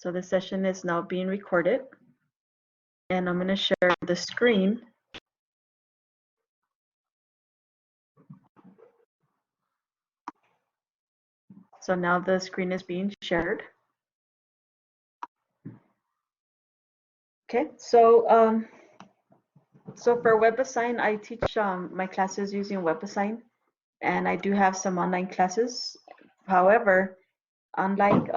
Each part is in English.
So the session is now being recorded, and I'm going to share the screen. So now the screen is being shared. Okay, so for Webassign, I teach my classes using Webassign, and I do have some online classes. However, unlike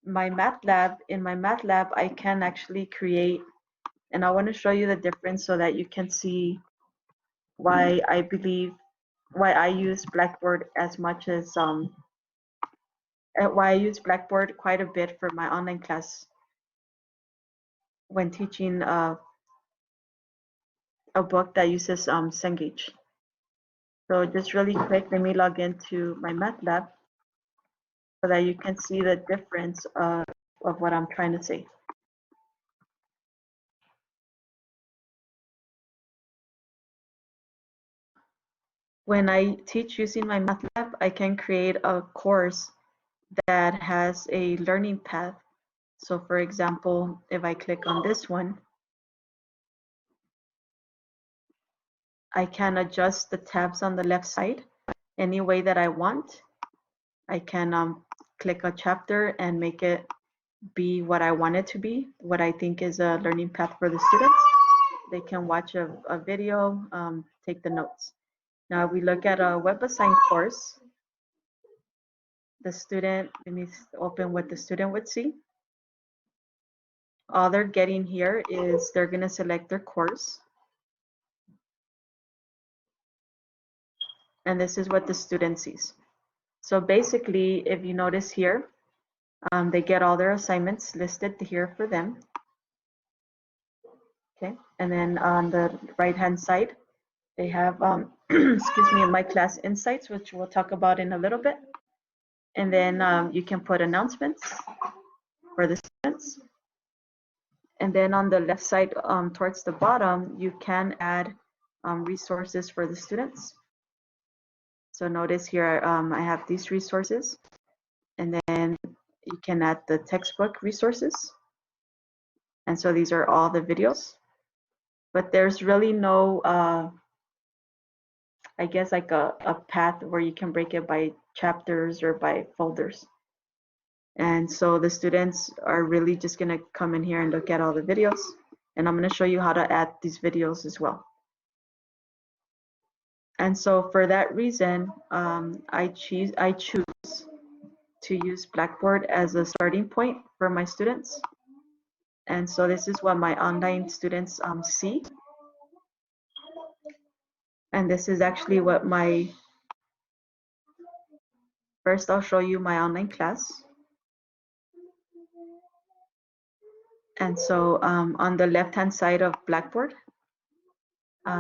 my math lab, in my math lab, I can actually create, and I want to show you the difference so that you can see why I use Blackboard as much as why I use Blackboard quite a bit for my online class when teaching a book that uses Cengage. So just really quick, let me log into my math lab so that you can see the difference of what I'm trying to say. When I teach using my math lab, I can create a course that has a learning path. So for example, if I click on this one, I can adjust the tabs on the left side any way that I want. I can click a chapter and make it be what I want it to be, what I think is a learning path for the students. They can watch a video, take the notes. Now we look at a Webassign course. The student, let me open what the student would see. All they're getting here is they're going to select their course. And this is what the student sees. So basically, if you notice here, they get all their assignments listed here for them. Okay, and then on the right-hand side, they have, excuse me, my class insights, which we'll talk about in a little bit. And then you can put announcements for the students. And then on the left side, towards the bottom, you can add resources for the students. So notice here, I have these resources, and then you can add the textbook resources. And so these are all the videos, but there's really no, I guess like a path where you can break it by chapters or by folders. And so the students are really just gonna come in here and look at all the videos. And I'm gonna show you how to add these videos as well. And so for that reason, I choose to use Blackboard as a starting point for my students. And so this is what my online students see. And this is actually what first I'll show you my online class. And so on the left-hand side of Blackboard,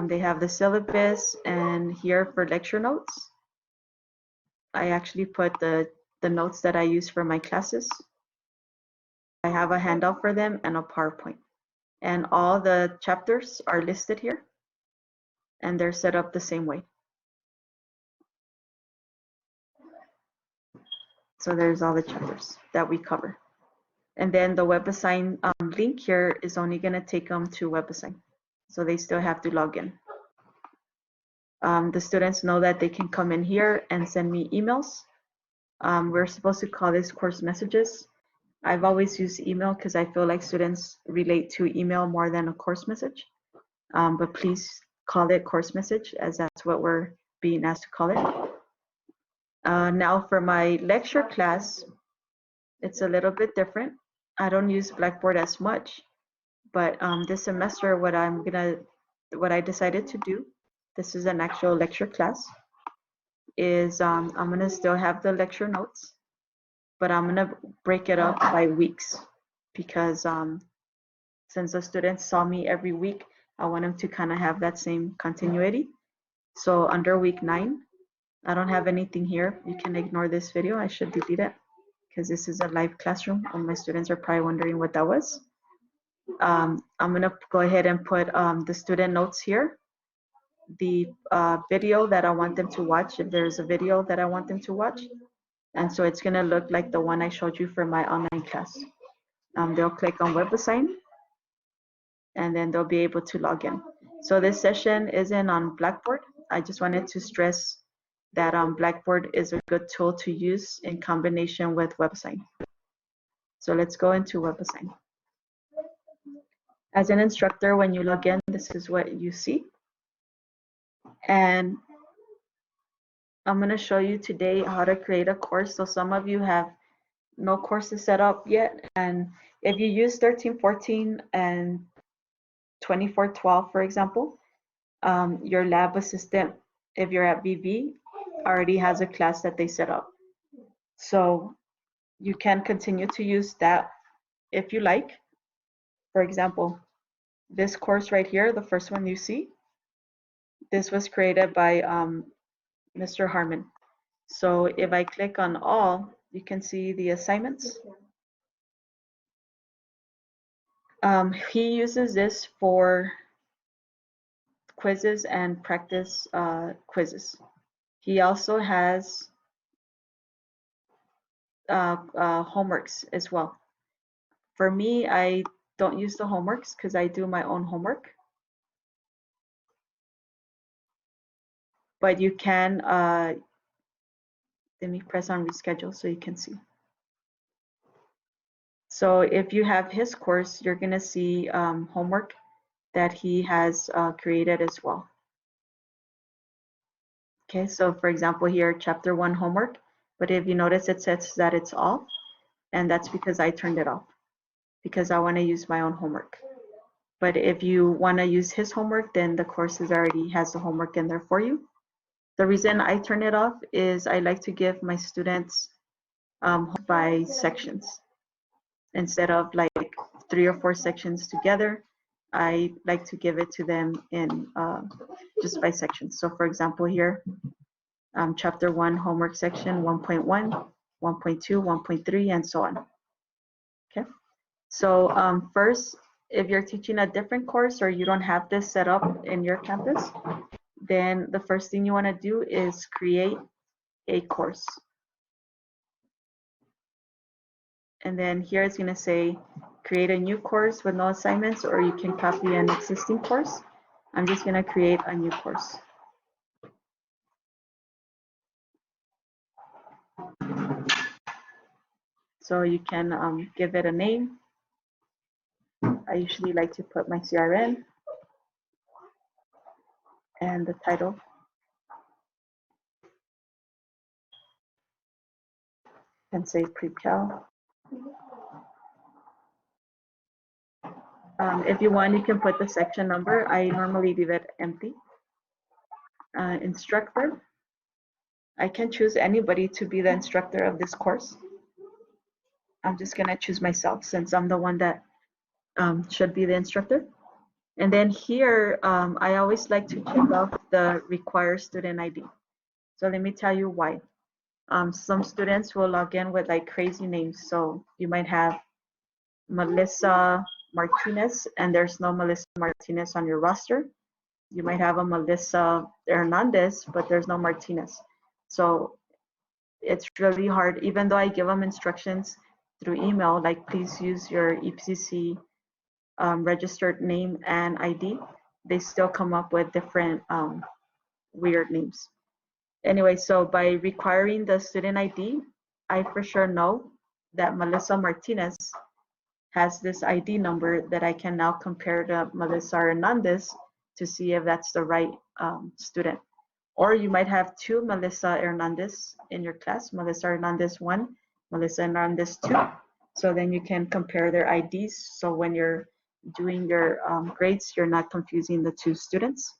they have the syllabus, and here for lecture notes, I actually put the notes that I use for my classes. I have a handout for them and a PowerPoint. And all the chapters are listed here, and they're set up the same way. So there's all the chapters that we cover. And then the Webassign link here is only going to take them to Webassign. So they still have to log in. The students know that they can come in here and send me emails. We're supposed to call this course messages. I've always used email because I feel like students relate to email more than a course message. But please call it course message, as that's what we're being asked to call it. Now for my lecture class, it's a little bit different. I don't use Blackboard as much, but this semester what I decided to do, this is an actual lecture class, is I'm gonna still have the lecture notes, but I'm gonna break it up by weeks, because since the students saw me every week, I want them to kind of have that same continuity. So under week 9, I don't have anything here. You can ignore this video. I should delete it because this is a live classroom and my students are probably wondering what that was. I'm gonna go ahead and put the student notes here, the video that I want them to watch, if there's a video that I want them to watch. And so it's gonna look like the one I showed you for my online class. they'll click on Webassign, and then they'll be able to log in. So this session isn't on Blackboard. I just wanted to stress that Blackboard is a good tool to use in combination with Webassign. So let's go into Webassign. As an instructor, when you log in, this is what you see. And I'm going to show you today how to create a course. So some of you have no courses set up yet. And if you use 1314 and 2412, for example, your lab assistant, if you're at VV, already has a class that they set up. So you can continue to use that if you like. For example, this course right here, the first one you see, this was created by Mr. Harmon. So if I click on all, you can see the assignments. He uses this for quizzes and practice quizzes. He also has homeworks as well. For me, I don't use the homeworks because I do my own homework. But you can, let me press on reschedule so you can see. So if you have his course, you're going to see homework that he has created as well. Okay, so for example here, chapter 1 homework, but if you notice it says that it's off, and that's because I turned it off, because I want to use my own homework. But if you want to use his homework, then the courses already has the homework in there for you. The reason I turn it off is I like to give my students by sections. Instead of like 3 or 4 sections together, I like to give it to them in just by sections. So for example here, chapter 1 homework section 1.1, 1.2, 1.3, and so on. Okay, so first, if you're teaching a different course or you don't have this set up in your campus, then the first thing you want to do is create a course. And then here it's going to say create a new course with no assignments, or you can copy an existing course. I'm just going to create a new course. So you can give it a name. I usually like to put my CRN and the title. And say pre-cal. If you want, you can put the section number. I normally leave it empty. Instructor. I can choose anybody to be the instructor of this course. I'm just going to choose myself since I'm the one that should be the instructor. And then here, I always like to check off the require student ID. So let me tell you why. Some students will log in with like crazy names. So you might have Melissa Martinez, and there's no Melissa Martinez on your roster. You might have a Melissa Hernandez, but there's no Martinez. So it's really hard, even though I give them instructions through email, like please use your EPCC registered name and ID, they still come up with different weird names. Anyway, so by requiring the student ID, I for sure know that Melissa Martinez has this ID number that I can now compare to Melissa Hernandez to see if that's the right student. Or you might have 2 Melissa Hernandez in your class, Melissa Hernandez 1, Melissa Hernandez 2. So then you can compare their IDs. So when you're doing your grades, you're not confusing the 2 students.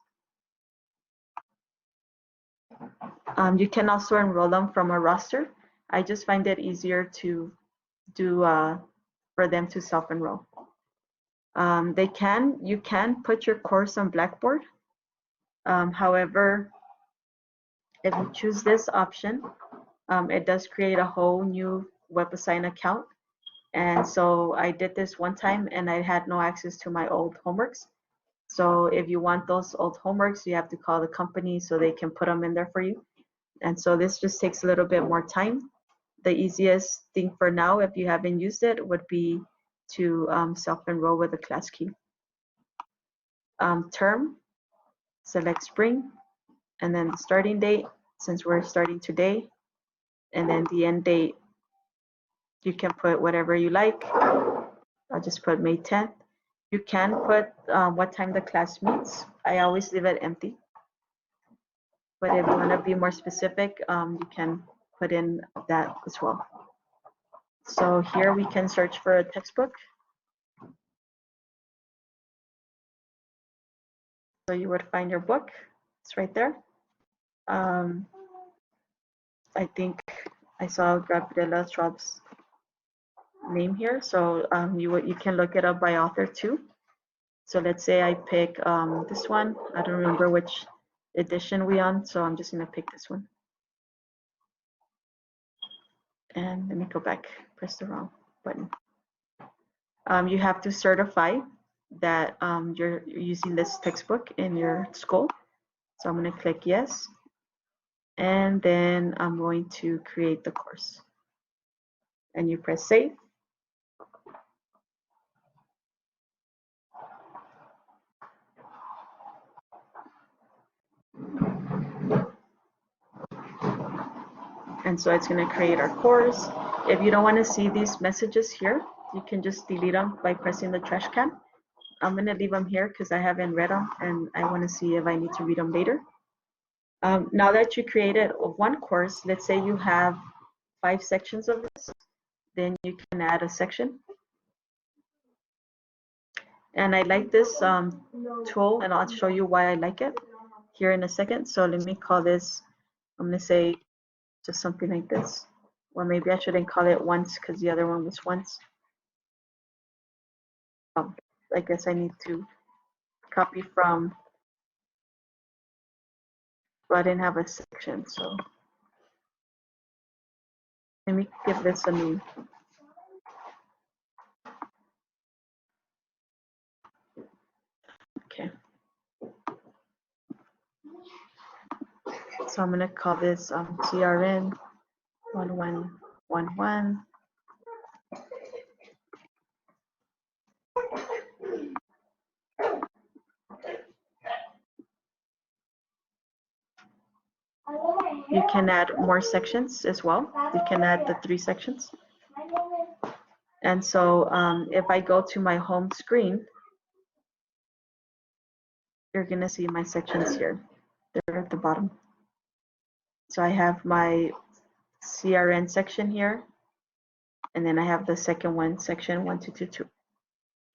You can also enroll them from a roster. I just find it easier to do for them to self-enroll. You can put your course on Blackboard. However, if you choose this option, it does create a whole new Webassign account. And so I did this one time and I had no access to my old homeworks. So if you want those old homeworks, you have to call the company so they can put them in there for you. And so this just takes a little bit more time. The easiest thing for now, if you haven't used it, would be to self-enroll with a class key. Term, select spring, and then the starting date, since we're starting today, and then the end date, you can put whatever you like. I'll just put May 10th. You can put what time the class meets. I always leave it empty. But if you want to be more specific, you can put in that as well. So here we can search for a textbook. So you would find your book. It's right there. I think I saw Gabriela Schwab's name here. So you can look it up by author too. So let's say I pick this one. I don't remember which edition we on, so I'm just gonna pick this one. And let me go back, press the wrong button. You have to certify that you're using this textbook in your school. So I'm gonna click yes. And then I'm going to create the course. And you press save. And so it's going to create our course. If you don't want to see these messages here, you can just delete them by pressing the trash can. I'm going to leave them here because I haven't read them and I want to see if I need to read them later. Now that you created one course, let's say you have 5 sections of this, then you can add a section. And I like this tool, and I'll show you why I like it here in a second. So let me call this, I'm going to say just something like this. Or maybe I shouldn't call it once because the other one was once. I guess I need to copy from, but I didn't have a section, so let me give this a name. Okay. So I'm going to call this TRN 1111. You can add more sections as well. You can add the 3 sections. And so if I go to my home screen, you're going to see my sections here. They're at the bottom. So I have my CRN section here. And then I have the second one, section 1222.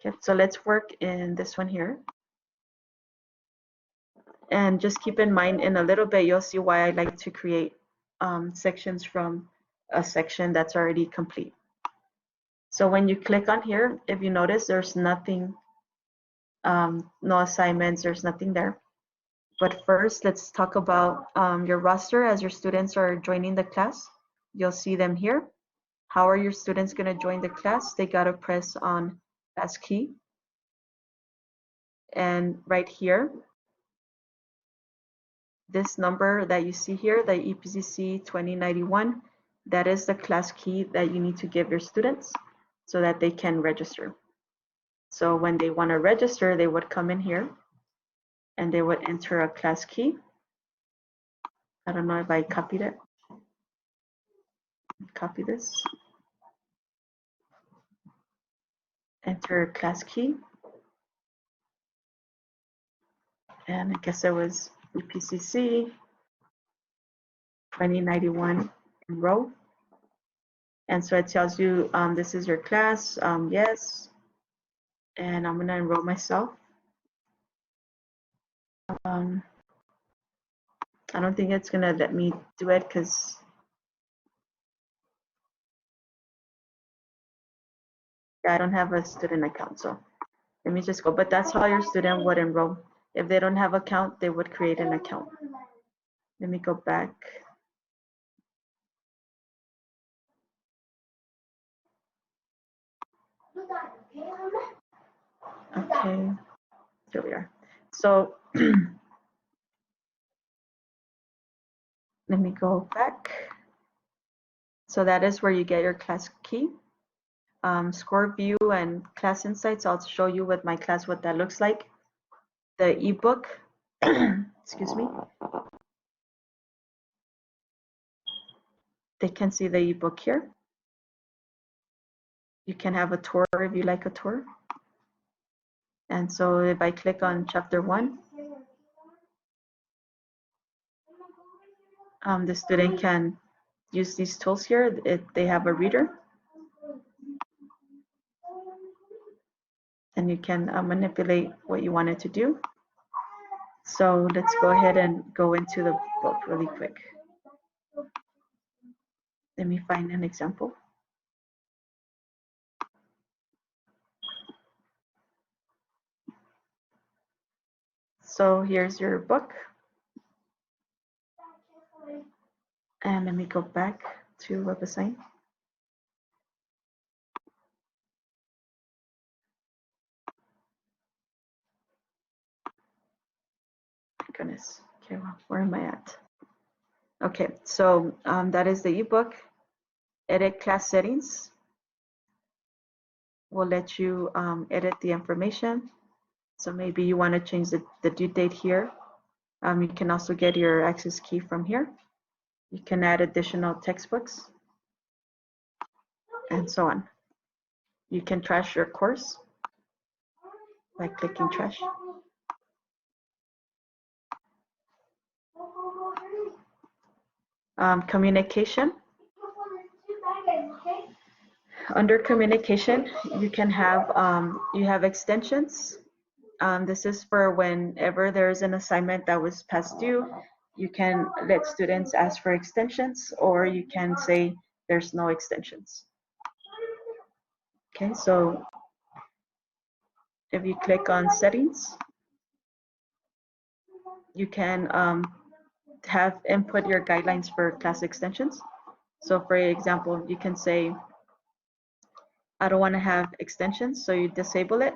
Okay, so let's work in this one here. And just keep in mind, in a little bit, you'll see why I like to create sections from a section that's already complete. So when you click on here, if you notice, there's nothing, no assignments, there's nothing there. But first, let's talk about your roster as your students are joining the class. You'll see them here. How are your students going to join the class? They got to press on class key. And right here, this number that you see here, the EPCC 2091, that is the class key that you need to give your students so that they can register. So when they want to register, they would come in here and they would enter a class key. I don't know if I copied it. Copy this. Enter a class key. And I guess it was EPCC 2091 enroll. And so it tells you this is your class, yes. And I'm going to enroll myself. I don't think it's going to let me do it because I don't have a student account. So let me just go. But that's how your student would enroll. If they don't have an account, they would create an account. Let me go back. Okay, here we are. So let me go back. So that is where you get your class key. score view and class insights. I'll show you with my class what that looks like. The ebook, excuse me. They can see the ebook here. You can have a tour if you like a tour. And so if I click on chapter 1, the student can use these tools here if they have a reader. And you can manipulate what you want it to do. So let's go ahead and go into the book really quick. Let me find an example. So here's your book. And let me go back to Webassign. Goodness. Okay, well, where am I at? Okay, so that is the ebook. Edit class settings will let you edit the information. So maybe you want to change the due date here. You can also get your access key from here. You can add additional textbooks and so on. You can trash your course by clicking trash. Communication. Under communication, you can have you have extensions. This is for whenever there's an assignment that was past due, you can let students ask for extensions, or you can say there's no extensions. Okay, so if you click on settings, you can have input your guidelines for class extensions. So for example, you can say, I don't want to have extensions, so you disable it,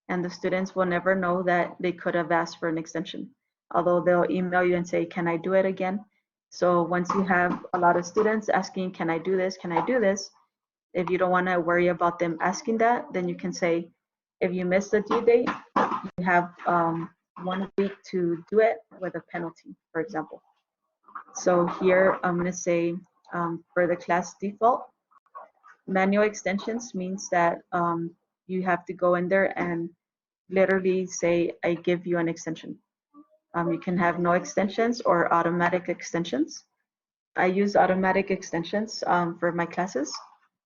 and the students will never know that they could have asked for an extension, although they'll email you and say, can I do it again? So once you have a lot of students asking, can I do this, can I do this? If you don't want to worry about them asking that, then you can say, if you miss the due date, you have 1 week to do it with a penalty, for example. So here I'm going to say for the class default, manual extensions means that you have to go in there and literally say, I give you an extension. You can have no extensions or automatic extensions. I use automatic extensions for my classes.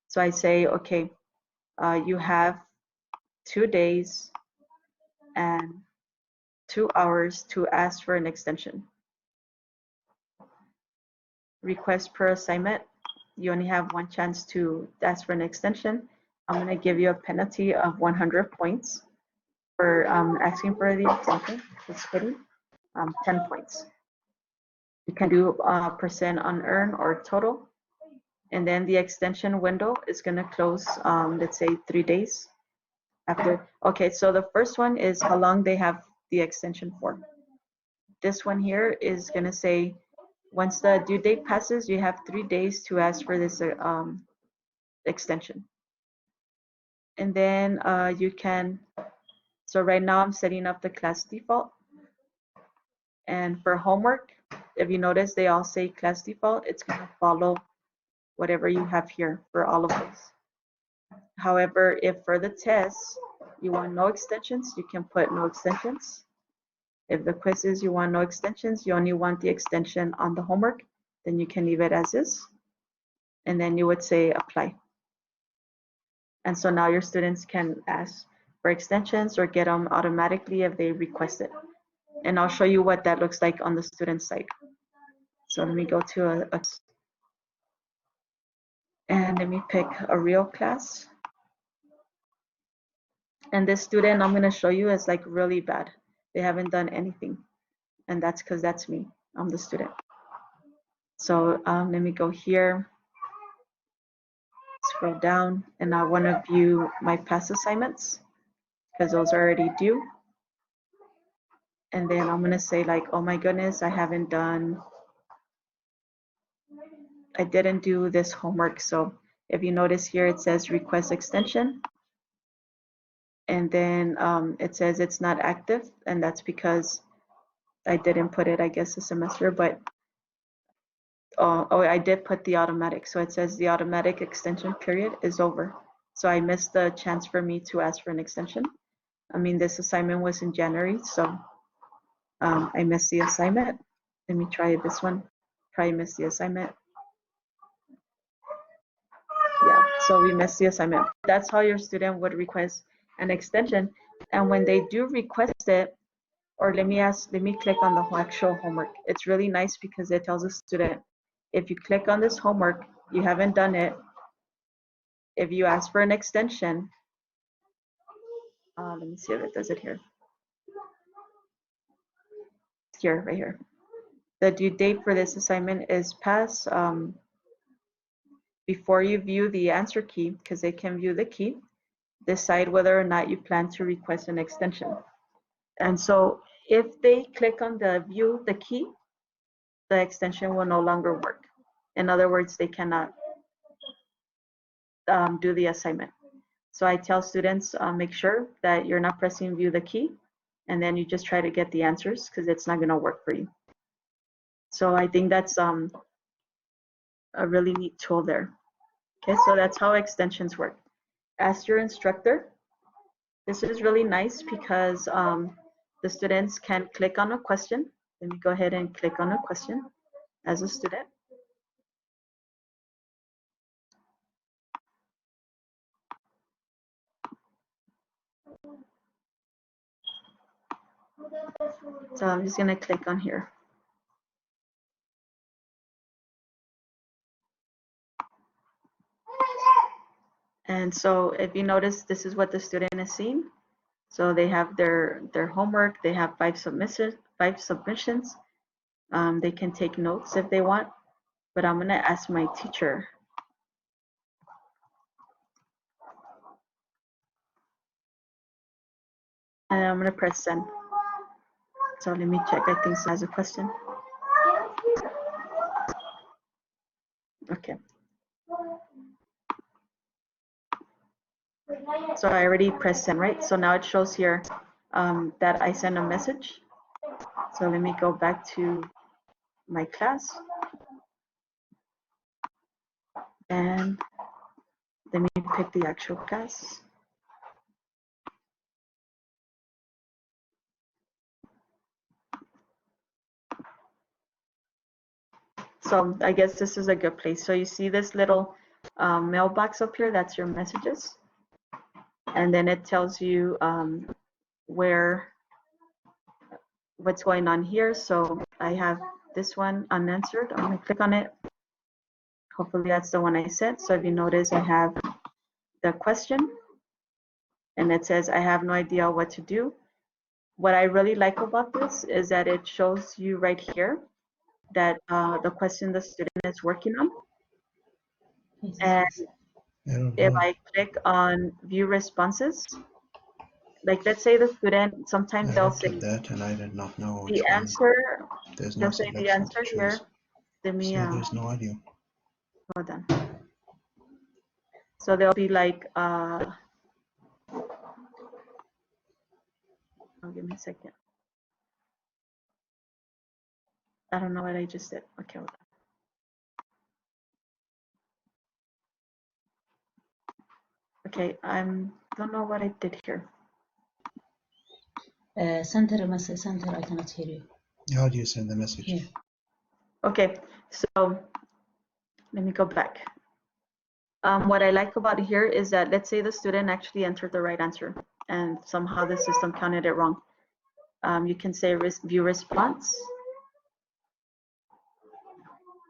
So I say, okay, you have 2 days and 2 hours to ask for an extension. Request per assignment, you only have 1 chance to ask for an extension. I'm going to give you a penalty of 100 points for asking for the extension. It's pretty, 10 points. You can do percent unearned or total. And then the extension window is going to close, let's say 3 days after. Okay, so the first one is how long they have the extension for. This one here is going to say, once the due date passes, you have 3 days to ask for this extension. And then you can, so right now I'm setting up the class default. And for homework, if you notice, they all say class default. It's going to follow whatever you have here for all of those. However, if for the tests you want no extensions, you can put no extensions. If the quizzes you want no extensions, you only want the extension on the homework, then you can leave it as is. And then you would say apply. And so now your students can ask for extensions or get them automatically if they request it. And I'll show you what that looks like on the student side. So let me go to and let me pick a real class. And this student I'm going to show you is like really bad. They haven't done anything. And that's because that's me. I'm the student. So let me go here, scroll down, and I want to view my past assignments because those are already due. And then I'm going to say like, oh my goodness, I didn't do this homework. So If you notice here, it says request extension. And then it says it's not active, and that's because I didn't put it, I guess, this semester, but oh, I did put the automatic. So it says the automatic extension period is over. So I missed the chance for me to ask for an extension. I mean, this assignment was in January, so I missed the assignment. Let me try this one. Probably missed the assignment. Yeah, so we missed the assignment. That's how your student would request an extension. And when they do request it, or let me click on the actual homework. It's really nice because it tells the student, if you click on this homework, you haven't done it. If you ask for an extension, let me see if it does it here. Here, right here. The due date for this assignment is past. Before you view the answer key, because they can view the key, decide whether or not you plan to request an extension. And so if they click on the view the key, the extension will no longer work. In other words, they cannot do the assignment. So I tell students, make sure that you're not pressing view the key, and then you just try to get the answers because it's not going to work for you. So I think that's a really neat tool there. Okay, so that's how extensions work. Ask your instructor. This is really nice because the students can click on a question. Let me go ahead and click on a question as a student. So I'm just going to click on here. And so if you notice, this is what the student is seeing. So they have their homework. They have five submissions. They can take notes if they want, but I'm going to ask my teacher. And I'm going to press send. So let me check. I think she has a question. Okay. So I already pressed send, right? So now it shows here that I sent a message. So let me go back to my class. And let me pick the actual class. So I guess this is a good place. So you see this little mailbox up here, that's your messages. And then it tells you what's going on here. So I have this one unanswered. I'm gonna click on it. Hopefully that's the one I sent. So if you notice, I have the question and it says, I have no idea what to do. What I really like about this is that it shows you right here that the question the student is working on. And if I click on view responses, like let's say the student, sometimes they'll say that, and I did not know the answer, they'll say the answer here. Let me, there's no audio. Hold on. So they'll be like, oh, give me a second. I don't know what I just did. Okay, hold on. Okay, I don't know what I did here. Center, I cannot hear you. How do you send the message? Here. Okay, so let me go back. What I like about here is that let's say the student actually entered the right answer and somehow the system counted it wrong. You can say view response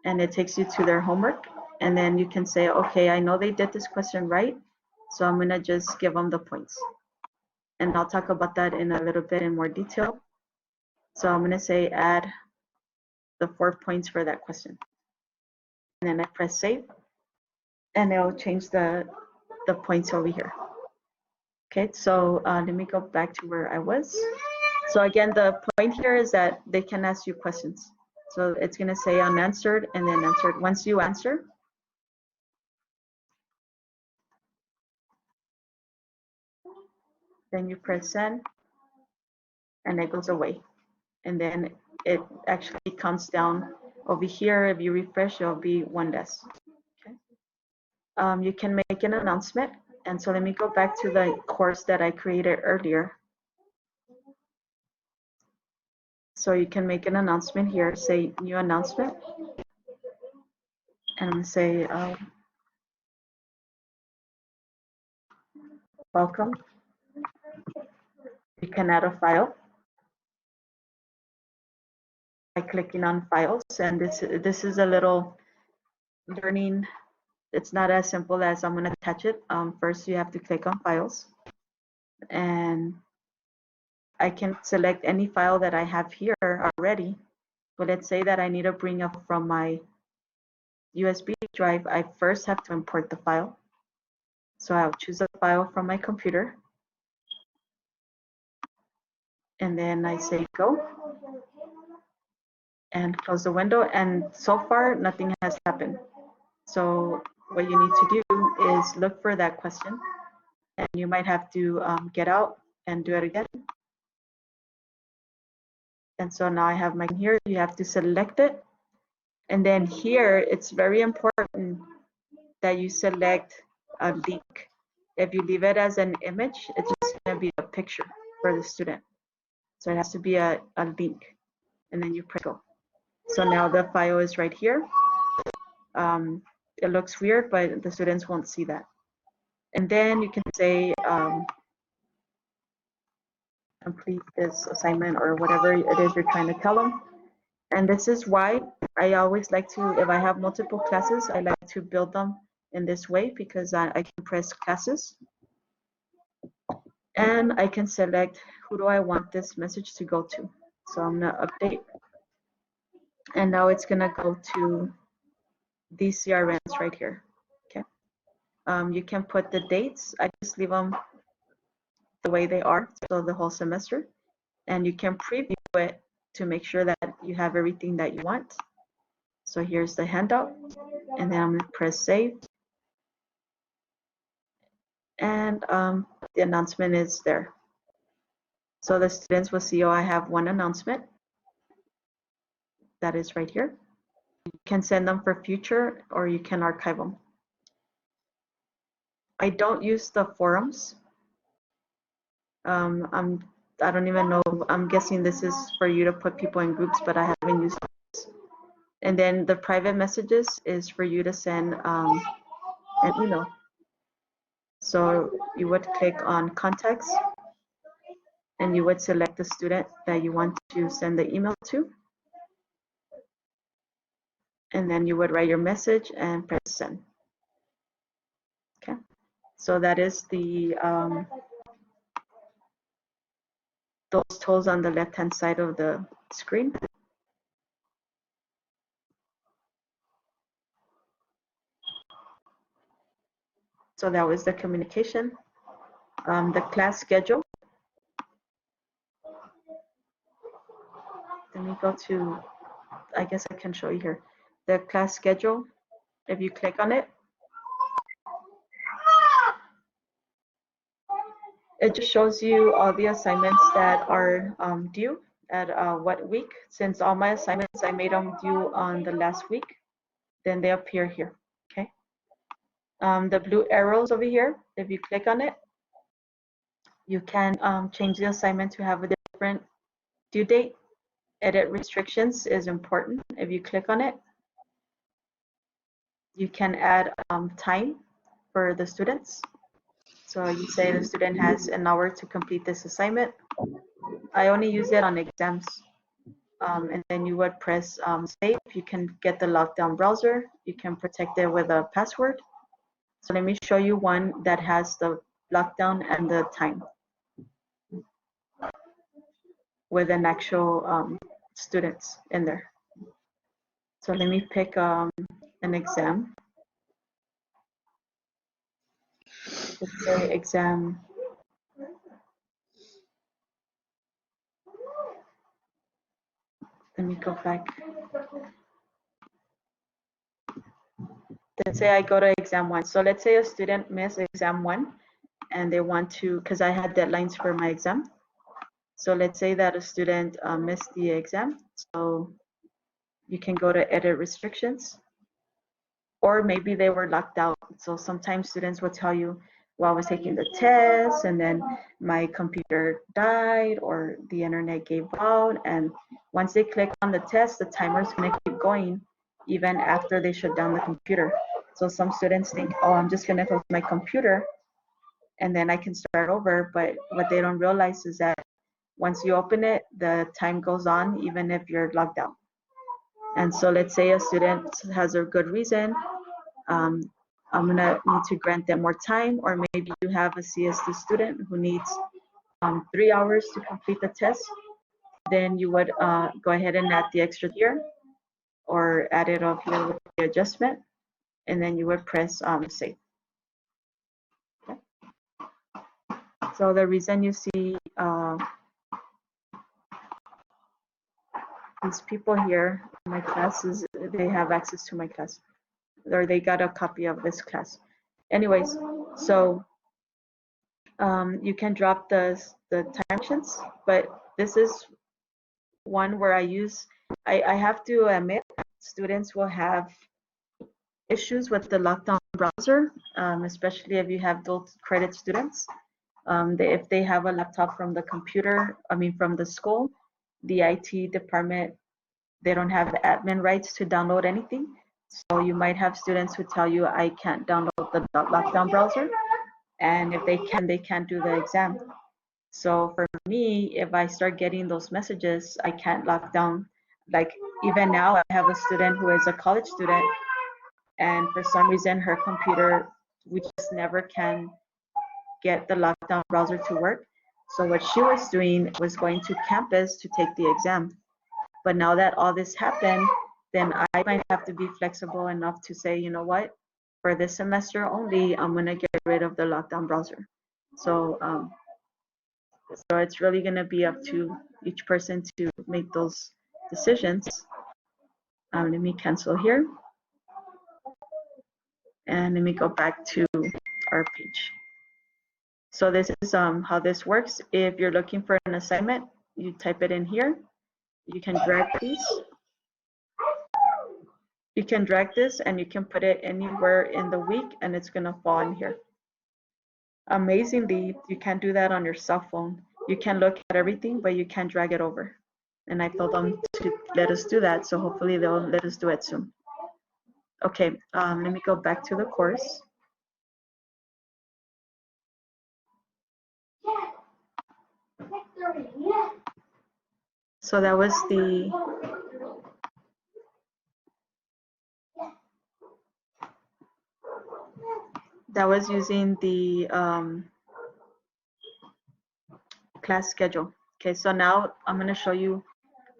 and it takes you to their homework. And then you can say, okay, I know they did this question right, so I'm gonna just give them the points. And I'll talk about that in a little bit in more detail. So I'm gonna say add the 4 points for that question. And then I press save and it'll change the points over here. Okay, so let me go back to where I was. So again, the point here is that they can ask you questions. So it's gonna say unanswered and then answered. Once you answer, Then you press send, and it goes away. And then it actually counts down over here. If you refresh, it'll be one less. Okay. You can make an announcement. And so let me go back to the course that I created earlier. So you can make an announcement here, say new announcement, and say welcome. You can add a file by clicking on files, and this is a little learning. It's not as simple as I'm going to attach it. First, you have to click on files, and I can select any file that I have here already. But let's say that I need to bring up from my USB drive. I first have to import the file. So I'll choose a file from my computer, and then I say go and close the window. And so far, nothing has happened. So what you need to do is look for that question, and you might have to get out and do it again. And so now I have my here. You have to select it, and then here it's very important that you select a link. If you leave it as an image, it's just going to be a picture for the student. So it has to be a link, and then you press go. So now the file is right here. It looks weird, but the students won't see that. And then you can say complete this assignment or whatever it is you're trying to tell them. And this is why I always like to, if I have multiple classes, I like to build them in this way, because I can press classes and I can select who do I want this message to go to. So I'm going to update, and now it's going to go to these CRNs right here. Okay. You can put the dates. I just leave them the way they are, so the whole semester, and you can preview it to make sure that you have everything that you want. So here's the handout, and then I'm going to press save, and the announcement is there. So the students will see, oh, I have one announcement that is right here. You can send them for future, or you can archive them. I don't use the forums. I don't even know. I'm guessing this is for you to put people in groups, but I haven't used this. And then the private messages is for you to send an email. So you would click on contacts, and you would select the student that you want to send the email to. And then you would write your message and press send. Okay. So that is the those tools on the left-hand side of the screen. So that was the communication. The class schedule. Let me go to, I guess I can show you here. The class schedule, if you click on it, it just shows you all the assignments that are due at what week. Since all my assignments, I made them due on the last week, then they appear here, okay? The blue arrows over here, if you click on it, you can change the assignment to have a different due date. Edit restrictions is important. If you click on it, you can add time for the students. So you say the student has an hour to complete this assignment. I only use it on exams. And then you would press save. You can get the lockdown browser. You can protect it with a password. So let me show you one that has the lockdown and the time with an actual students in there. So let me pick an exam. Let's say exam. Let me go back. Let's say I go to exam 1. So let's say a student missed exam 1. and they want to, because I had deadlines for my exam. So let's say that a student missed the exam. So you can go to edit restrictions, or maybe they were locked out. So sometimes students will tell you, well, I was taking the test and then my computer died or the internet gave out. And once they click on the test, the timer is going to keep going even after they shut down the computer. So some students think, oh, I'm just going to close my computer and then I can start over. But what they don't realize is that once you open it, the time goes on even if you're logged out. And so let's say a student has a good reason. I'm gonna need to grant them more time, or maybe you have a CST student who needs 3 hours to complete the test. Then you would go ahead and add the extra here, or add it up here with the adjustment, and then you would press save. Okay. So the reason you see these people here in my class is they have access to my class, or they got a copy of this class. Anyways, so you can drop the time actions, but this is one where I have to admit, students will have issues with the lockdown browser, especially if you have dual credit students. If they have a laptop from the computer, from the school, the IT department, they don't have the admin rights to download anything. So you might have students who tell you, I can't download the lockdown browser. And if they can't do the exam. So for me, if I start getting those messages, I can't lock down. Like even now, I have a student who is a college student, and for some reason, her computer, we just never can get the lockdown browser to work. So what she was doing was going to campus to take the exam. But now that all this happened, then I might have to be flexible enough to say, you know what, for this semester only, I'm gonna get rid of the lockdown browser. So so it's really going to be up to each person to make those decisions. Let me cancel here. And let me go back to our page. So this is how this works. If you're looking for an assignment, you type it in here. You can drag these. You can drag this and you can put it anywhere in the week and it's going to fall in here. Amazingly, you can do that on your cell phone. You can look at everything, but you can't drag it over. And I told them to let us do that, so hopefully they'll let us do it soon. Okay, let me go back to the course. So that was using the class schedule. Okay, so now I'm going to show you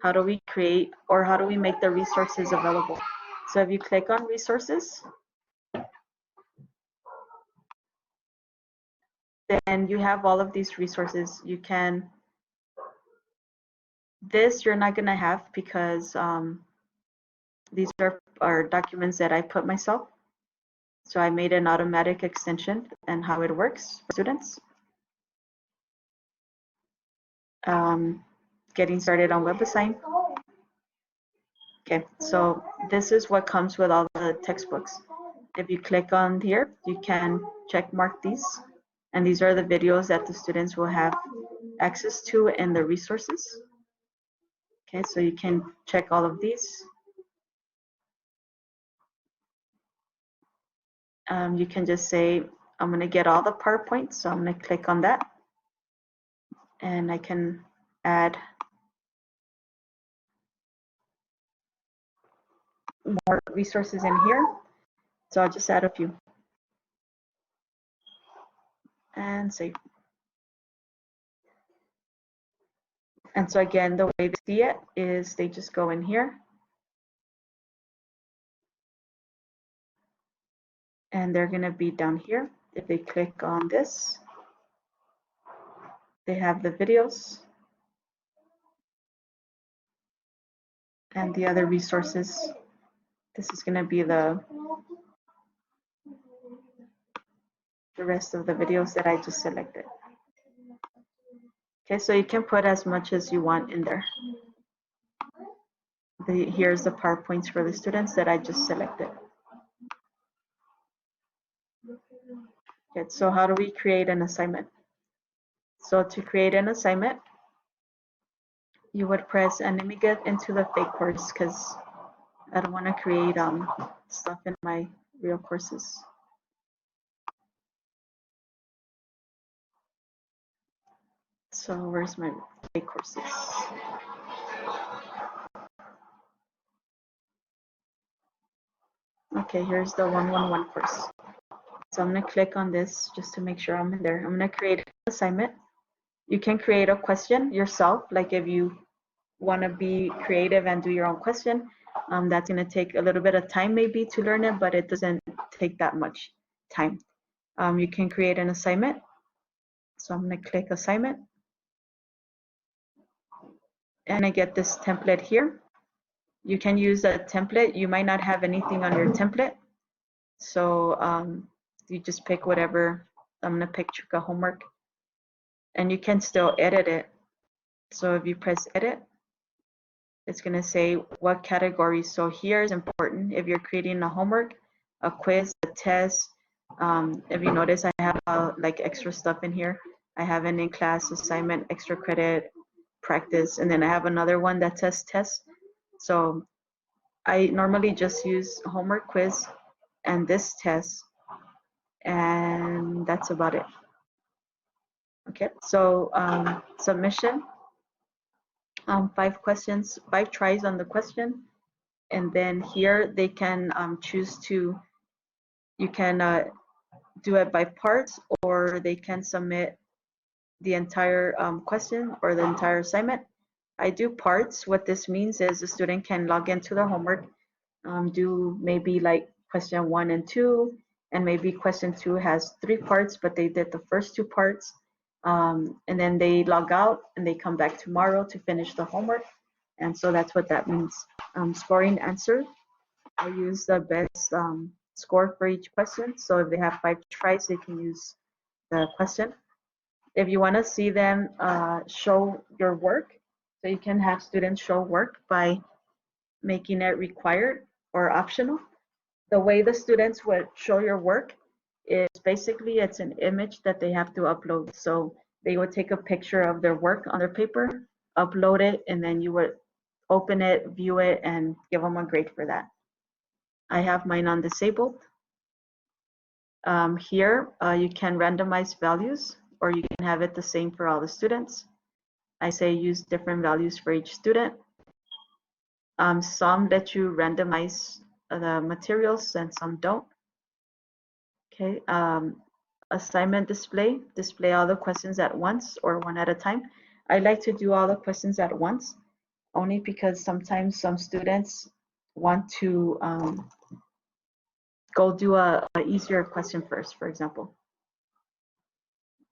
how do we create or how do we make the resources available. So if you click on resources, then you have all of these resources. You can, this you're not going to have because these are documents that I put myself. So I made an automatic extension and how it works for students. Getting started on Webassign. Okay, so this is what comes with all the textbooks. If you click on here, you can check mark these. And these are the videos that the students will have access to in the resources. Okay, so you can check all of these. You can just say, I'm going to get all the PowerPoints. So I'm going to click on that. And I can add more resources in here. So I'll just add a few. And save. And so again, the way they see it is they just go in here. And they're going to be down here. If they click on this, they have the videos and the other resources. This is going to be the the rest of the videos that I just selected. Okay, so you can put as much as you want in there. Here's the PowerPoints for the students that I just selected. Okay, so how do we create an assignment? So to create an assignment, you would press, and let me get into the fake course because I don't want to create stuff in my real courses. So where's my fake courses? Okay, here's the 111 course. So I'm going to click on this just to make sure I'm in there. I'm going to create an assignment. You can create a question yourself, like if you want to be creative and do your own question. That's going to take a little bit of time maybe to learn it, but it doesn't take that much time. You can create an assignment. So I'm going to click assignment. And I get this template here. You can use a template. You might not have anything on your template. So you just pick whatever. I'm going to pick Chuka homework. And you can still edit it. So if you press edit, it's going to say what category. So here is important. If you're creating a homework, a quiz, a test, if you notice, I have like extra stuff in here. I have an in-class assignment, extra credit, practice, and then I have another one that says test. So I normally just use homework, quiz, and this test, and that's about it. Okay, so submission, 5 questions, 5 tries on the question, and then here they can choose to, you can do it by parts, or they can submit the entire question or the entire assignment. I do parts. What this means is the student can log into their homework, do maybe like question 1 and 2, and maybe question 2 has 3 parts, but they did the first 2 parts, and then they log out and they come back tomorrow to finish the homework. And so that's what that means. Scoring answer, I use the best score for each question. So if they have 5 tries, they can use the question. If you want to see them show your work, so you can have students show work by making it required or optional. The way the students would show your work is basically it's an image that they have to upload. So they would take a picture of their work on their paper, upload it, and then you would open it, view it, and give them a grade for that. I have mine on disabled. Here, you can randomize values, or you can have it the same for all the students. I say use different values for each student. Some let you randomize the materials and some don't. Okay, assignment display all the questions at once or one at a time. I like to do all the questions at once, only because sometimes some students want to go do a easier question first, for example.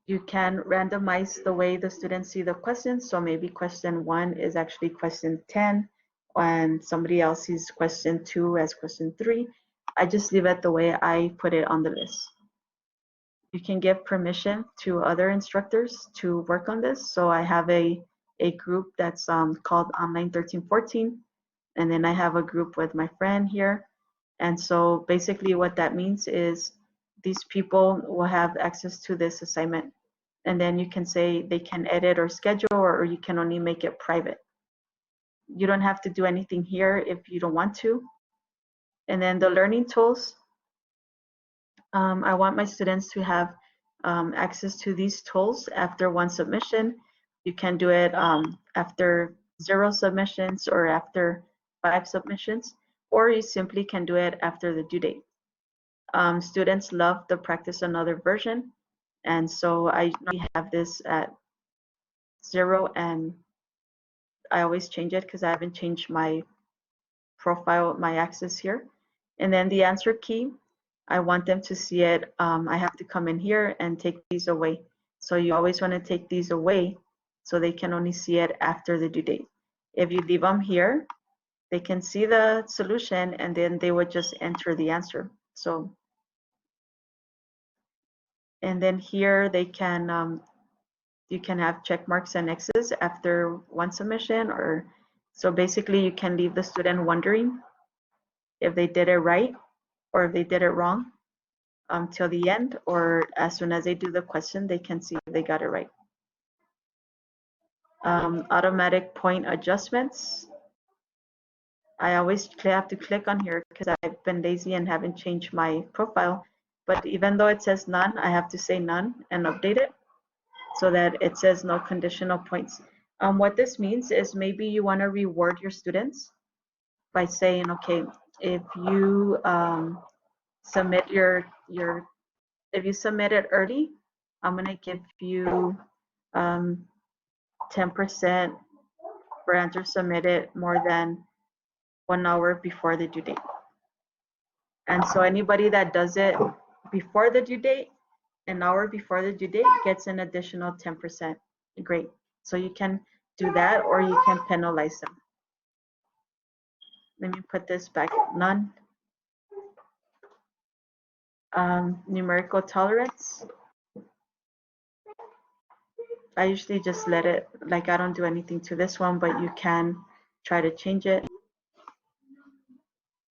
You can randomize the way the students see the questions. So maybe question 1 is actually question 10, and somebody else sees question 2 as question 3. I just leave it the way I put it on the list. You can give permission to other instructors to work on this. So I have a group that's called Online 1314, and then I have a group with my friend here. And so basically what that means is these people will have access to this assignment. And then you can say they can edit or schedule, or you can only make it private. You don't have to do anything here if you don't want to. And then the learning tools, I want my students to have access to these tools after 1 submission. You can do it after 0 submissions or after 5 submissions, or you simply can do it after the due date. Students love the practice another version, and so I have this at 0, and I always change it because I haven't changed my profile, my access here. And then the answer key, I want them to see it. I have to come in here and take these away. So you always want to take these away so they can only see it after the due date. If you leave them here, they can see the solution and then they would just enter the answer. So, And then here they can, you can have check marks and X's after one submission, or so basically you can leave the student wondering if they did it right or if they did it wrong till the end, or as soon as they do the question, they can see if they got it right. Automatic point adjustments. I always have to click on here because I've been lazy and haven't changed my profile. But even though it says none, I have to say none and update it so that it says no conditional points. What this means is maybe you want to reward your students by saying, okay, if you submit if you submit it early, I'm going to give you 10% for answers submitted more than 1 hour before the due date. And so anybody that does it before the due date, an hour before the due date, gets an additional 10% grade. So you can do that, or you can penalize them. Let me put this back, none. Numerical tolerance. I usually just let it, like I don't do anything to this one, but you can try to change it.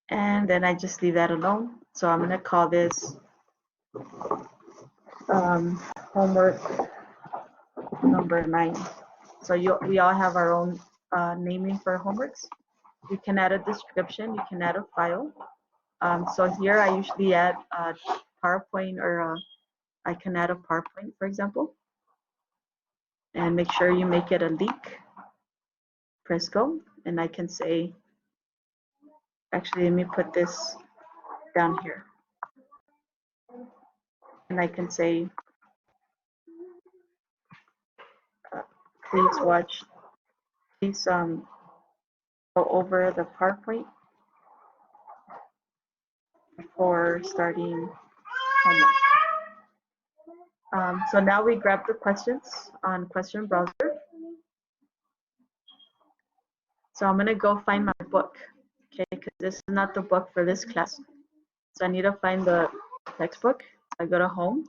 And then I just leave that alone. So I'm gonna call this homework number 9. So we all have our own naming for homeworks. You can add a description, you can add a file. So here I usually add a PowerPoint, or I can add a PowerPoint, for example. And make sure you make it a link. Press go, and I can say, actually, let me put this down here. And I can say, please watch, please go over the PowerPoint before starting homework. So now we grab the questions on question browser. So I'm gonna go find my book, okay, because this is not the book for this class. So I need to find the textbook. I go to home,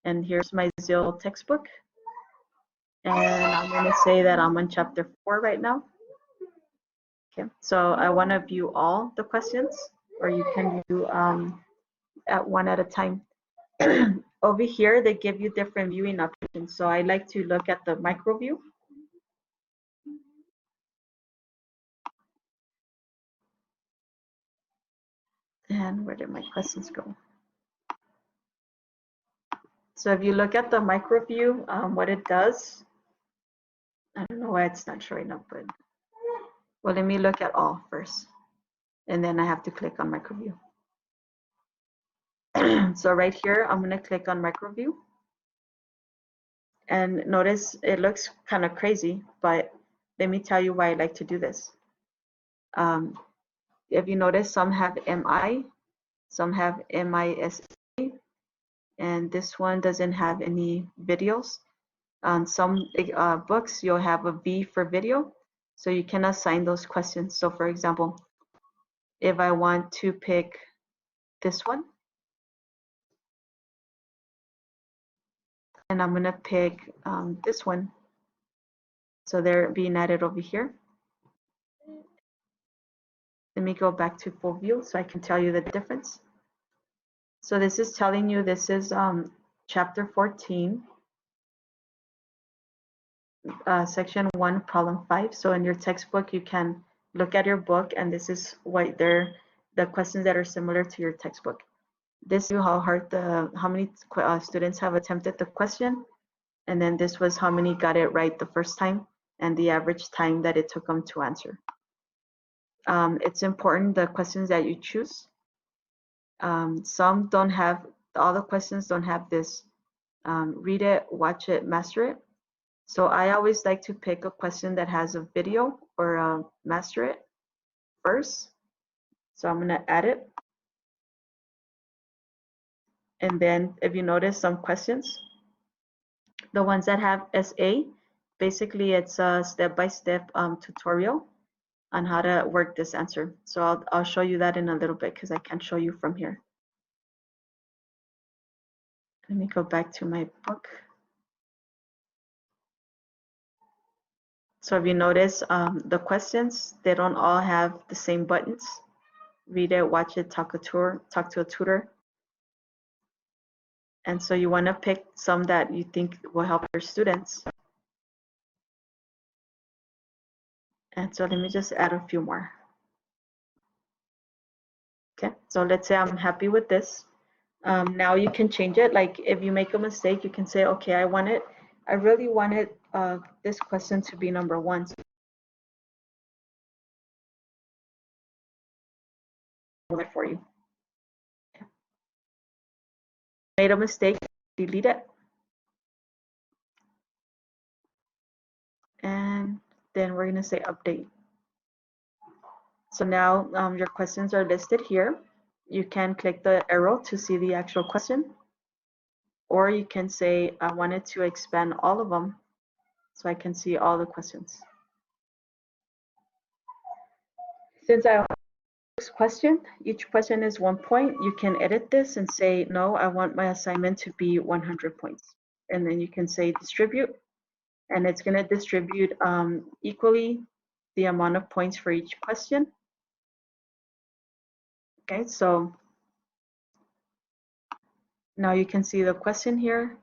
and here's my Zeal textbook. And I'm gonna say that I'm on chapter 4 right now. Okay, so I wanna view all the questions, or you can view at one at a time. Over here, they give you different viewing options. So I like to look at the micro view. And where did my questions go? So if you look at the micro view, what it does, I don't know why it's not showing up, but well, let me look at all first. And then I have to click on micro view. So right here, I'm gonna click on micro view. And notice it looks kind of crazy, but let me tell you why I like to do this. If you notice, some have MI, some have MISA, and this one doesn't have any videos. On some books, you'll have a V for video, so you can assign those questions. So for example, if I want to pick this one, and I'm gonna pick this one. So they're being added over here. Let me go back to full view so I can tell you the difference. So this is telling you this is chapter 14, section 1, problem 5. So in your textbook, you can look at your book, and this is what they're the questions that are similar to your textbook. This is how hard how many students have attempted the question, and then this was how many got it right the first time, and the average time that it took them to answer. It's important the questions that you choose. Some don't have, all the questions don't have this read it, watch it, master it. So I always like to pick a question that has a video or master it first. So I'm gonna add it. And then if you notice some questions, the ones that have SA, basically it's a step-by-step tutorial on how to work this answer. So I'll show you that in a little bit because I can't show you from here. Let me go back to my book. So if you notice, the questions, they don't all have the same buttons. Read it, watch it, talk to a tutor. And so you want to pick some that you think will help your students. And so let me just add a few more. Okay, so let's say I'm happy with this. Now you can change it. Like if you make a mistake, you can say, okay, I really wanted this question to be number 1. So I'll do it for you. Okay. Made a mistake, delete it. And then we're gonna say update. So now your questions are listed here. You can click the arrow to see the actual question, or you can say, I wanted to expand all of them so I can see all the questions. Since I want this question, each question is 1 point, you can edit this and say, no, I want my assignment to be 100 points. And then you can say distribute, and it's gonna distribute equally the amount of points for each question. Okay, so now you can see the question here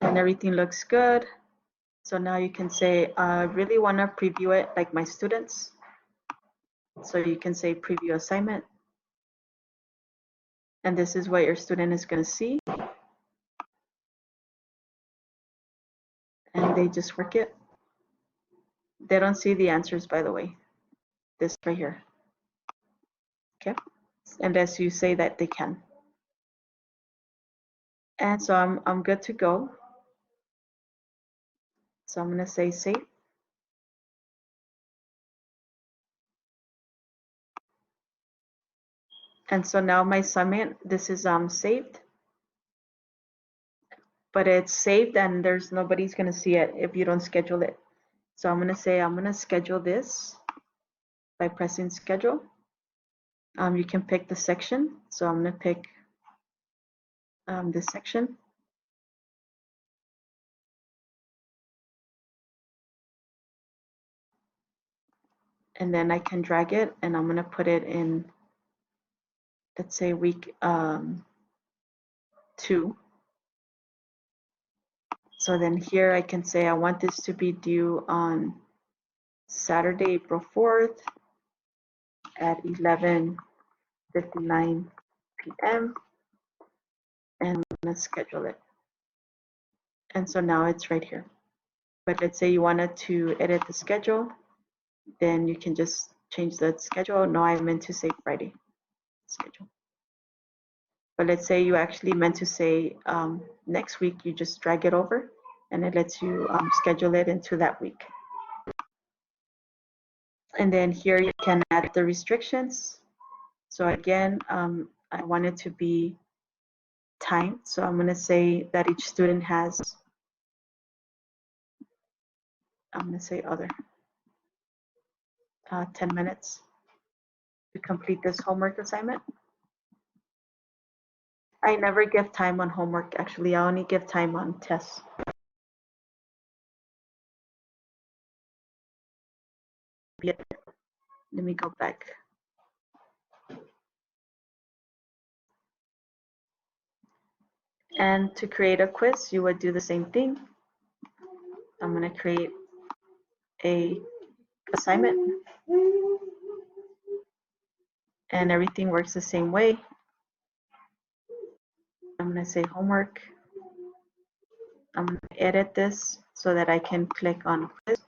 and everything looks good. So now you can say, I really want to preview it like my students. So you can say preview assignment. And this is what your student is going to see. And they just work it. They don't see the answers, by the way. This right here. Okay. Unless you say that they can. And so I'm good to go. So I'm going to say save. And so now my assignment, this is saved. But it's saved and there's nobody's going to see it if you don't schedule it. So I'm going to say I'm going to schedule this by pressing schedule. You can pick the section. So I'm going to pick this section. And then I can drag it and I'm going to put it in, let's say week 2. So then here I can say I want this to be due on Saturday, April 4th at 11:59 p.m. and I'm going to schedule it. And so now it's right here. But let's say you wanted to edit the schedule, then you can just change the schedule. No, I meant to say Friday schedule. But let's say you actually meant to say next week, you just drag it over and it lets you schedule it into that week. And then here you can add the restrictions. So again, I want it to be timed. So I'm going to say that each student has, I'm going to say other, 10 minutes to complete this homework assignment. I never give time on homework, actually. I only give time on tests. Let me go back. And to create a quiz, you would do the same thing. I'm going to create a assignment. And everything works the same way. I'm going to say homework. I'm going to edit this so that I can click on quiz.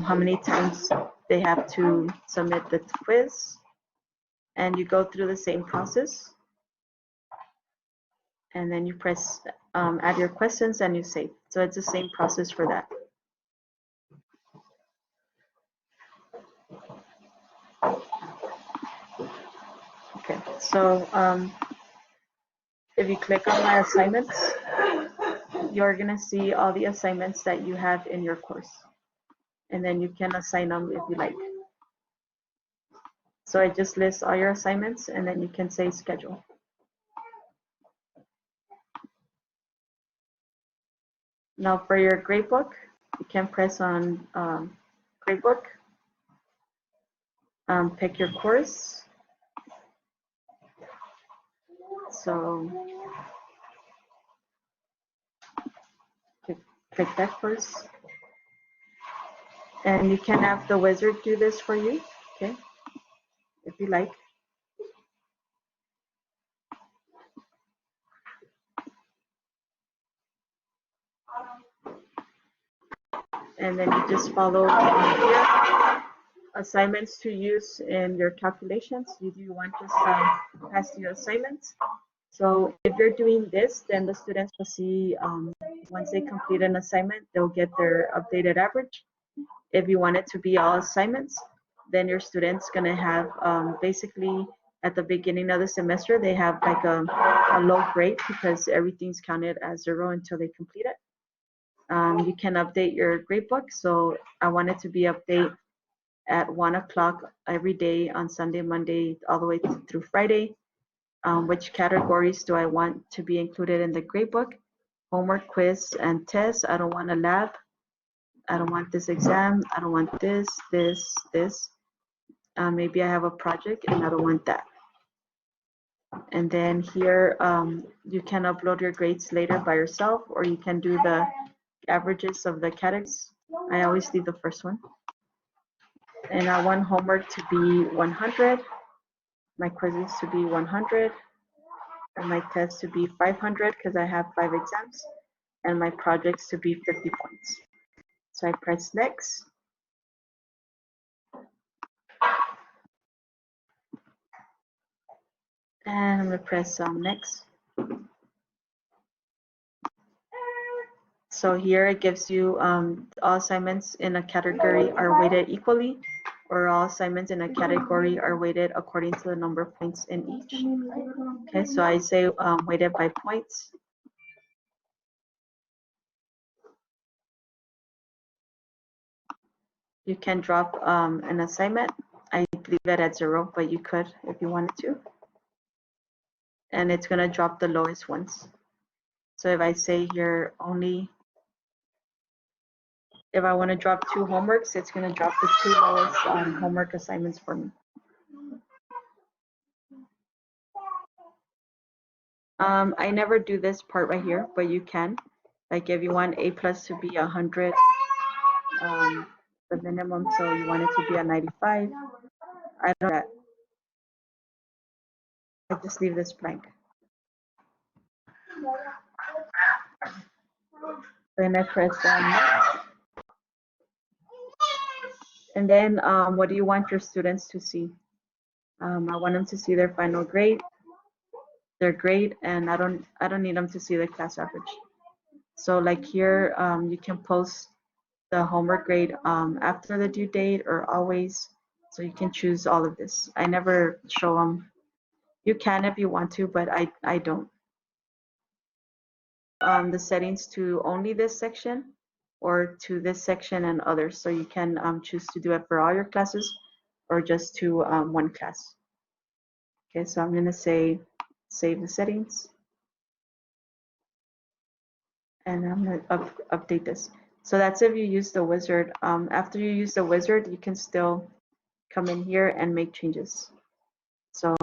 How many times they have to submit the quiz. And you go through the same process. And then you press add your questions and you save. So it's the same process for that. Okay, so if you click on my assignments, you're gonna see all the assignments that you have in your course. And then you can assign them if you like. So I just list all your assignments and then you can say schedule. Now for your gradebook, you can press on Gradebook, pick your course. So click that course. And you can have the wizard do this for you, okay, if you like. And then you just follow here. Assignments to use in your calculations. You do want just past your assignments. So if you're doing this, then the students will see once they complete an assignment, they'll get their updated average. If you want it to be all assignments, then your student's gonna have basically at the beginning of the semester, they have like a low grade because everything's counted as 0 until they complete it. You can update your gradebook. So I want it to be update at 1 o'clock every day on Sunday, Monday, all the way through Friday. Which categories do I want to be included in the gradebook? Homework, quiz, and test. I don't want a lab. I don't want this exam. I don't want this. Maybe I have a project and I don't want that. And then here, you can upload your grades later by yourself, or you can do the averages of the categories. I always leave the first one. And I want homework to be 100, my quizzes to be 100, and my tests to be 500 because I have 5 exams, and my projects to be 50 points. So I press next. And I'm going to press next. So here it gives you all assignments in a category are weighted equally, or all assignments in a category are weighted according to the number of points in each. Okay, so I say weighted by points. You can drop an assignment. I leave it at 0, but you could if you wanted to. And it's going to drop the lowest ones. So if I say here only, if I want to drop 2 homeworks, it's going to drop the 2 lowest homework assignments for me. I never do this part right here, but you can. Like if you want A+ to be 100, the minimum, so you want it to be a 95. I don't know that. I just leave this blank. Then I press next. And then what do you want your students to see? I want them to see their final grade, their grade, and I don't need them to see the class average. So like here, you can post the homework grade after the due date or always. So you can choose all of this. I never show them. You can if you want to, but I don't. The settings to only this section or to this section and others. So you can choose to do it for all your classes or just to one class. Okay, so I'm going to say save the settings. And I'm going to update this. So that's if you use the wizard. After you use the wizard, you can still come in here and make changes. So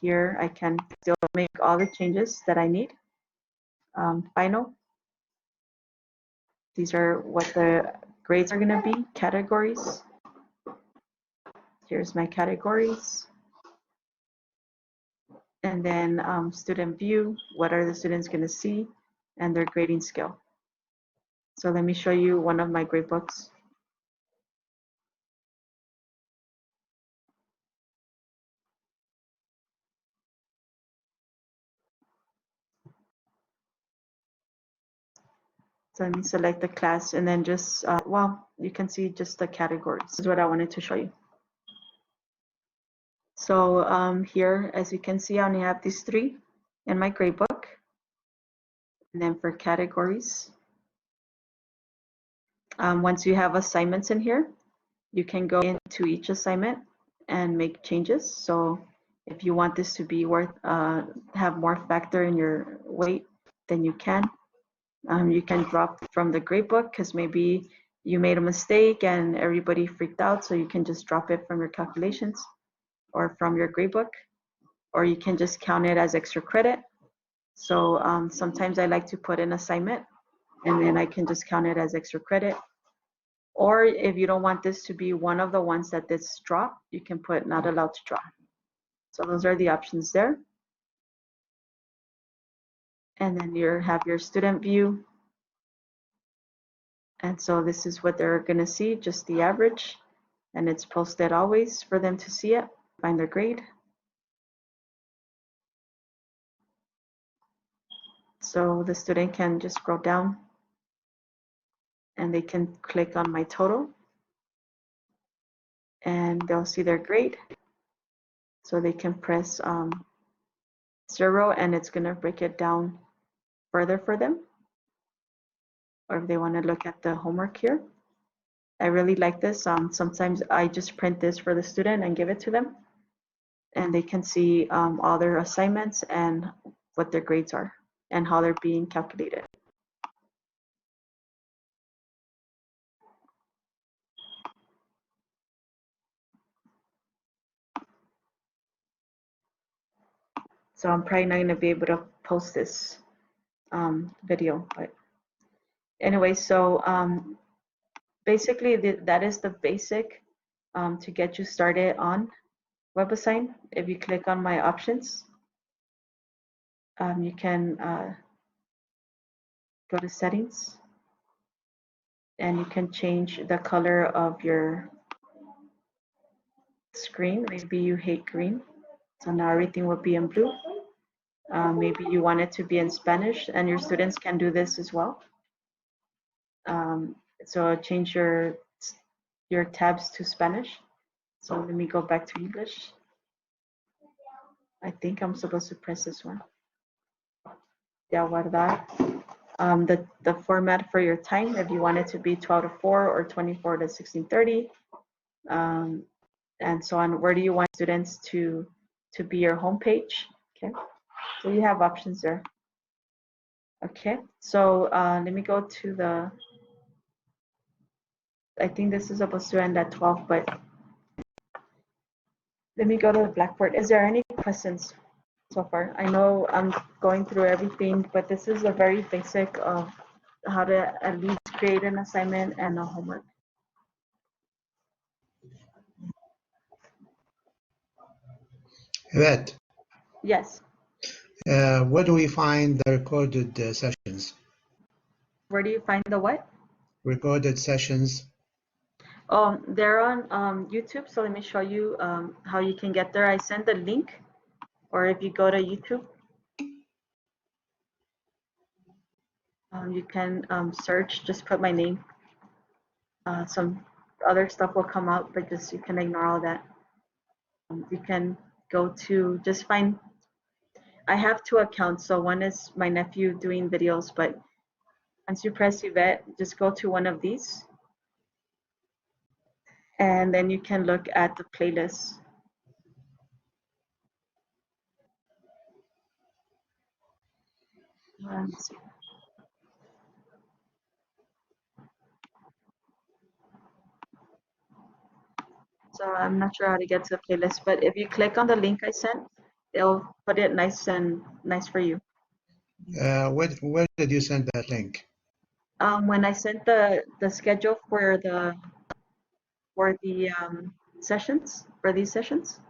here I can still make all the changes that I need. Final. These are what the grades are going to be, categories. Here's my categories. And then student view, what are the students going to see, and their grading scale. So let me show you one of my gradebooks. So let me select the class and then just, well, you can see just the categories. This is what I wanted to show you. So here, as you can see, I only have these 3 in my gradebook. And then for categories, once you have assignments in here, you can go into each assignment and make changes. So if you want this to be worth, have more factor in your weight, then you can. You can drop from the gradebook because maybe you made a mistake and everybody freaked out, so you can just drop it from your calculations or from your gradebook, or you can just count it as extra credit. So sometimes I like to put an assignment and then I can just count it as extra credit. Or if you don't want this to be one of the ones that this drop, you can put not allowed to drop. So those are the options there. And then you have your student view. And so this is what they're going to see, just the average. And it's posted always for them to see it, find their grade. So the student can just scroll down and they can click on my total and they'll see their grade. So they can press 0 and it's going to break it down further for them. Or if they want to look at the homework here. I really like this. Sometimes I just print this for the student and give it to them. And they can see all their assignments and what their grades are and how they're being calculated. So I'm probably not going to be able to post this video, but anyway, so basically that is the basic to get you started on Webassign. If you click on my options, you can go to settings and you can change the color of your screen. Maybe you hate green, so now everything will be in blue. Maybe you want it to be in Spanish, and your students can do this as well. So change your tabs to Spanish. So let me go back to English. I think I'm supposed to press this one. Ya guardar. The format for your time, if you want it to be 12 to 4 or 24 to 16:30, and so on. Where do you want students to be your home page? Okay, so you have options there. Okay, so let me go to the, I think this is supposed to end at 12, but let me go to the Blackboard. Is there any questions so far? I know I'm going through everything, but this is a very basic of how to at least create an assignment and a homework. Yvette, Yes. where do we find the recorded sessions? Where do you find the what? Recorded sessions. They're on YouTube. So let me show you how you can get there. I send the link, or if you go to YouTube, you can search, just put my name. Some other stuff will come up, but just you can ignore all that. You can go to, just find, I have 2 accounts. So one is my nephew doing videos, but once you press Yvette, just go to one of these. And then you can look at the playlist. Let's see. So I'm not sure how to get to the playlist, but if you click on the link I sent, it'll put it nice and nice for you. Where did you send that link? When I sent the schedule for the sessions, for these sessions.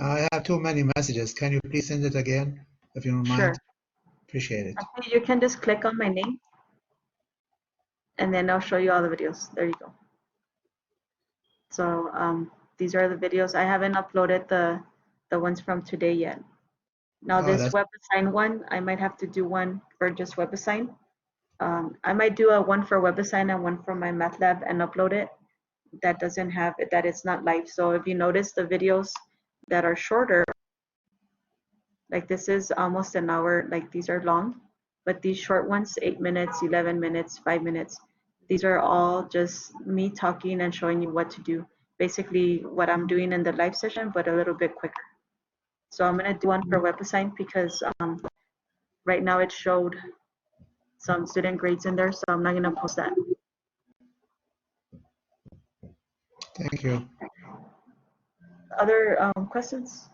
I have too many messages. Can you please send it again, if you don't mind? Sure. Appreciate it. Okay, you can just click on my name, and then I'll show you all the videos. There you go. So these are the videos. I haven't uploaded the ones from today yet. Now this Webassign one, I might have to do one for just Webassign. I might do a one for Webassign and one for my MATLAB and upload it. That doesn't have it, that it's not live. So if you notice the videos that are shorter, like this is almost an hour, like these are long, but these short ones, 8 minutes, 11 minutes, 5 minutes, these are all just me talking and showing you what to do. Basically what I'm doing in the live session, but a little bit quicker. So I'm gonna do one for Webassign because right now it showed some student grades in there, so I'm not gonna post that. Thank you. Other questions?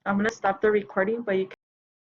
I'm gonna stop the recording, but you can